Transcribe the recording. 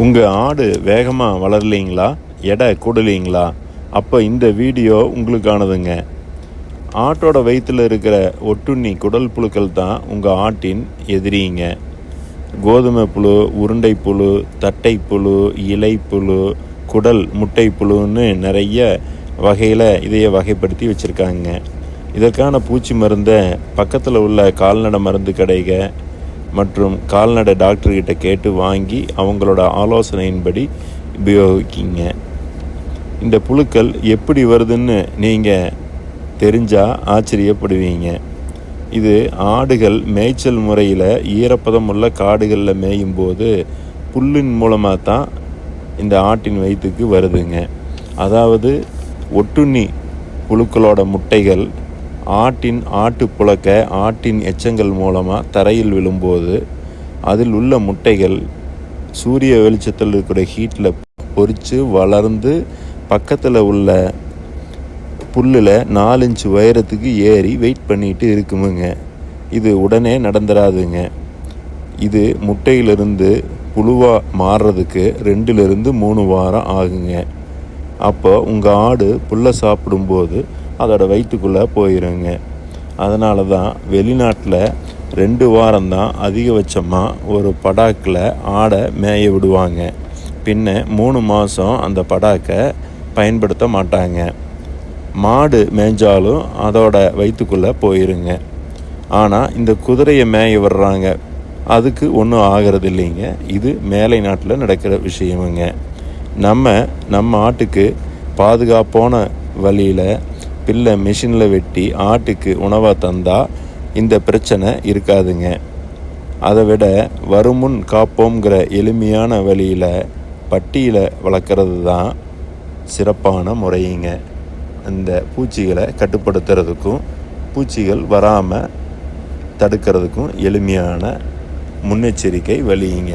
உங்கள் ஆடு வேகமாக வளரலைங்களா, எடை கூடலைங்களா? அப்போ இந்த வீடியோ உங்களுக்கானதுங்க. ஆட்டோட வயிற்றில் இருக்கிற ஒட்டுண்ணி குடல் புழுக்கள் தான் உங்கள் ஆட்டின் எதிரிங்க. கோதுமை புழு, உருண்டை புழு, தட்டை புழு, இலை புழு, குடல் முட்டை புழுன்னு நிறைய வகையில் இதையை வகைப்படுத்தி வச்சுருக்காங்க. இதற்கான பூச்சி மருந்தை பக்கத்தில் உள்ள கால்நடை மருந்து கடைகள் மற்றும் கால்நடை டாக்டர்கிட்ட கேட்டு வாங்கி அவங்களோட ஆலோசனையின்படி உபயோகிக்கிங்க. இந்த புழுக்கள் எப்படி வருதுன்னு நீங்கள் தெரிஞ்சால் ஆச்சரியப்படுவீங்க. இது ஆடுகள் மேய்ச்சல் முறையில் ஈரப்பதம் உள்ள காடுகளில் மேயும் போது புல்லின் மூலமாக தான் இந்த ஆட்டின் வயிற்றுக்கு வருதுங்க. அதாவது ஒட்டுண்ணி புழுக்களோட முட்டைகள் ஆட்டு புழக்க ஆட்டின் எச்சங்கள் மூலமாக தரையில் விழும்போது அதில் உள்ள முட்டைகள் சூரிய வெளிச்சத்தில் இருக்கிற ஹீட்டில் பொரித்து வளர்ந்து பக்கத்தில் உள்ள புல்லில் 4 இன்ச்சு உயரத்துக்கு ஏறி வெயிட் பண்ணிட்டு இருக்குமுங்க. இது உடனே நடந்துடாதுங்க. இது முட்டையிலிருந்து புழுவாக மாறுறதுக்கு 2-3 வாரம் ஆகுங்க. அப்போ உங்கள் ஆடு புல்லை சாப்பிடும்போது அதோட வயிற்றுக்குள்ளே போயிடுங்க. அதனால தான் வெளிநாட்டில் 2 வாரம்தான் அதிகபட்சமாக ஒரு படாக்கில் ஆடை மேய விடுவாங்க. பின்ன 3 மாதம் அந்த படாக்கை பயன்படுத்த மாட்டாங்க. மாடு மேய்ஞ்சாலும் அதோட வயிற்றுக்குள்ளே போயிருங்க. ஆனால் இந்த குதிரையை மேய விடுறாங்க, அதுக்கு ஒன்றும் ஆகிறது இல்லைங்க. இது மேலை நாட்டில் நடக்கிற விஷயமுங்க. நம்ம ஆட்டுக்கு பாதுகாப்பான வழியில் பில்லை மிஷினில் வெட்டி ஆட்டுக்கு உணவாக தந்தால் இந்த பிரச்சனை இருக்காதுங்க. அதை விட வருமுன் காப்போங்கிற எளிமையான வழியில் பட்டியில் வளர்க்குறது தான் சிறப்பான முறையுங்க. இந்த பூச்சிகளை கட்டுப்படுத்துறதுக்கும் பூச்சிகள் வராமல் தடுக்கிறதுக்கும் எளிமையான முன்னெச்சரிக்கை வழியுங்க.